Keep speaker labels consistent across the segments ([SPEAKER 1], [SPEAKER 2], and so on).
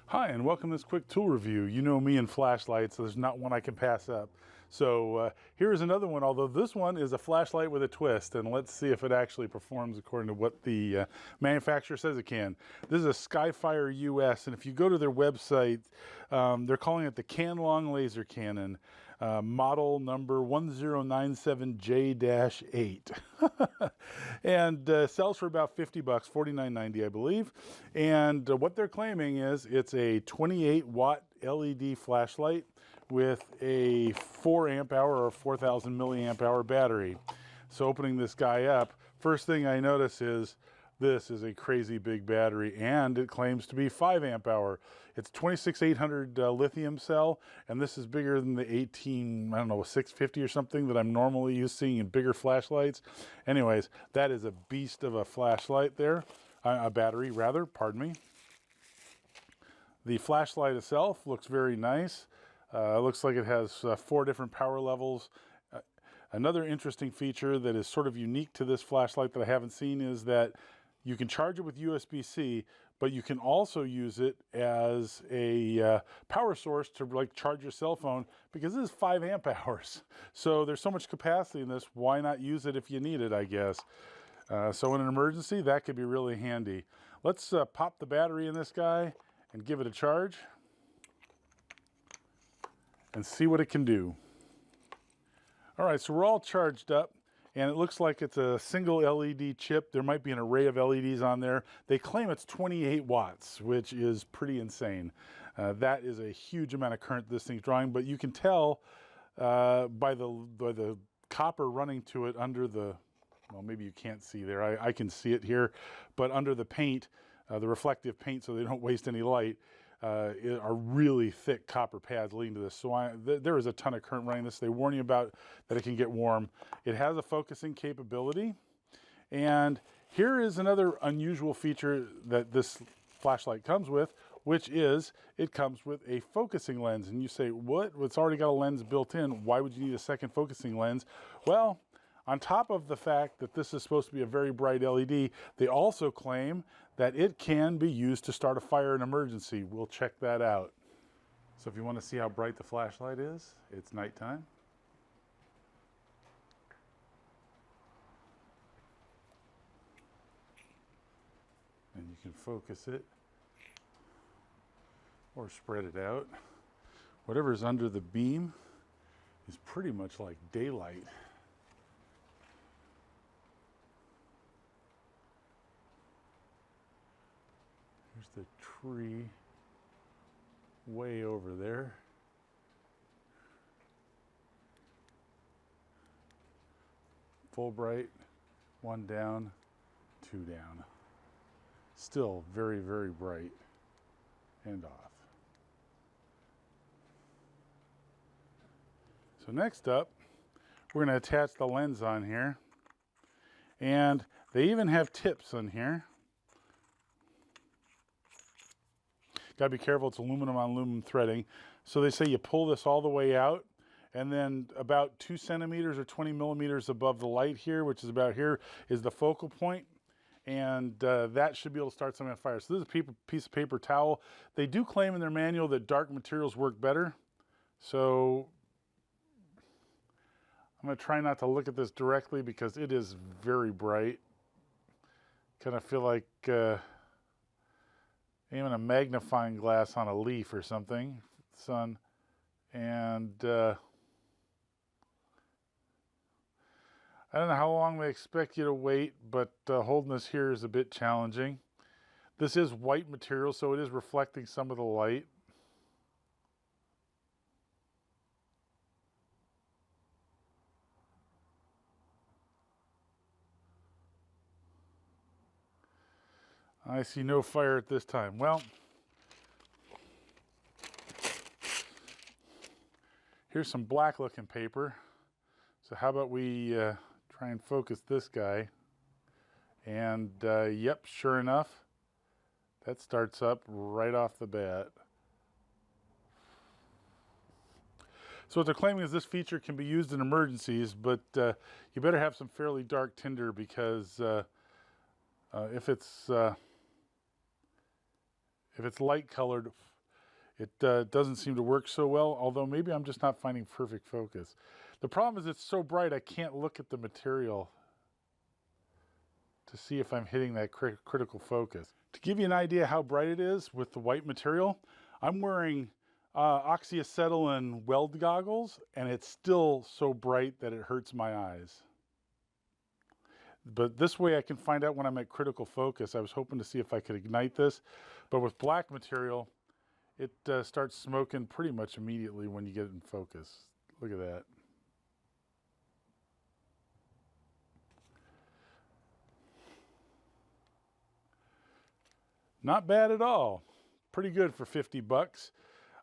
[SPEAKER 1] Hi, and welcome to this quick tool review. You know me and flashlights, so there's not one I can pass up. So here's another one, although this one is a flashlight with a twist, and let's see if it actually performs according to what the manufacturer says it can. This is a SKYFIRE US, and if you go to their website, they're calling it the Canlong Laser Cannon, model number 1097J-8. And sells for about 50 bucks, $49.90 I believe. And what they're claiming is it's a 28 watt LED flashlight with a 4 amp hour or 4,000 milliamp hour battery. So opening this guy up, first thing I notice is this is a crazy big battery, and it claims to be 5 amp hour. It's 26800 lithium cell, and this is bigger than the 650 or something that I'm normally used to seeing in bigger flashlights. Anyways, that is a beast of a flashlight there, a battery rather, pardon me. The flashlight itself looks very nice. It looks like it has 4 different power levels. Another interesting feature that is sort of unique to this flashlight that I haven't seen is that you can charge it with USB-C, but you can also use it as a power source to like charge your cell phone, because this is 5 amp hours. So there's so much capacity in this, why not use it if you need it, I guess. So in an emergency, that could be really handy. Let's pop the battery in this guy and give it a charge and see what it can do. All right, so we're all charged up, and it looks like it's a single LED chip. There might be an array of LEDs on there. They claim it's 28 watts, which is pretty insane. That is a huge amount of current this thing's drawing, but you can tell by the copper running to it under the, well, maybe you can't see there. I can see it here, but under the paint, the reflective paint, so they don't waste any light, are really thick copper pads leading to this. So there is a ton of current running this. They warn you about that it can get warm. It has a focusing capability. And here is another unusual feature that this flashlight comes with, which is it comes with a focusing lens. And you say, what? It's already got a lens built in. Why would you need a second focusing lens? Well, on top of the fact that this is supposed to be a very bright LED, they also claim that it can be used to start a fire in emergency. We'll check that out. So if you want to see how bright the flashlight is, it's nighttime. And you can focus it or spread it out. Whatever's under the beam is pretty much like daylight. Here's the tree way over there. Full bright, 1 down, 2 down. Still very, very bright and off. So next up, we're going to attach the lens on here. And they even have tips on here. Gotta be careful, it's aluminum on aluminum threading. So they say you pull this all the way out, and then about 2 centimeters or 20 millimeters above the light here, which is about here, is the focal point. And that should be able to start something on fire. So this is a piece of paper towel. They do claim in their manual that dark materials work better. So I'm gonna try not to look at this directly because it is very bright. Kind of feel like even a magnifying glass on a leaf or something, sun. And I don't know how long they expect you to wait, but holding this here is a bit challenging. This is white material, so it is reflecting some of the light. I see no fire at this time. Well, here's some black looking paper. So how about we try and focus this guy. And yep, sure enough, that starts up right off the bat. So what they're claiming is this feature can be used in emergencies, but you better have some fairly dark tinder, because if it's light colored, It doesn't seem to work so well, although maybe I'm just not finding perfect focus. The problem is it's so bright I can't look at the material to see if I'm hitting that critical focus. To give you an idea how bright it is with the white material, I'm wearing oxyacetylene weld goggles, and it's still so bright that it hurts my eyes. But this way I can find out when I'm at critical focus. I was hoping to see if I could ignite this, but with black material, it starts smoking pretty much immediately when you get it in focus. Look at that. Not bad at all. Pretty good for 50 bucks.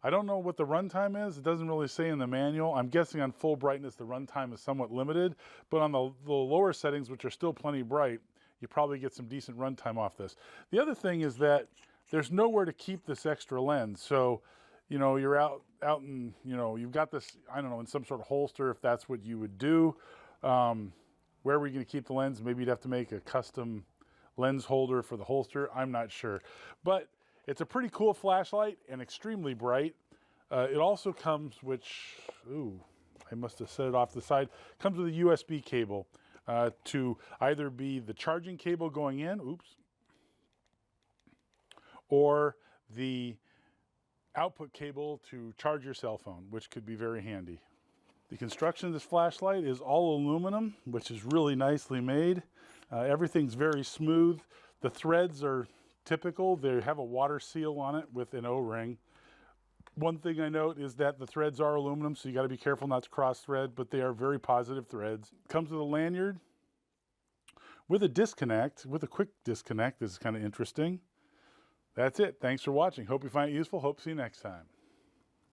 [SPEAKER 1] I don't know what the runtime is. It doesn't really say in the manual. I'm guessing on full brightness, the runtime is somewhat limited, but on the lower settings, which are still plenty bright, you probably get some decent runtime off this. The other thing is that there's nowhere to keep this extra lens. So, you know, you're out and, you know, you've got this, I don't know, in some sort of holster, if that's what you would do. Where were you going to keep the lens? Maybe you'd have to make a custom lens holder for the holster. I'm not sure. But it's a pretty cool flashlight and extremely bright. It also comes, which, ooh, I must have set it off the side, comes with a USB cable to either be the charging cable going in, oops, or the output cable to charge your cell phone, which could be very handy. The construction of this flashlight is all aluminum, which is really nicely made. Everything's very smooth. The threads are typical. They have a water seal on it with an O-ring. One thing I note is that the threads are aluminum, so you got to be careful not to cross thread, but they are very positive threads. Comes with a lanyard with a disconnect, with a quick disconnect. This is kind of interesting. That's it. Thanks for watching. Hope you find it useful. Hope to see you next time.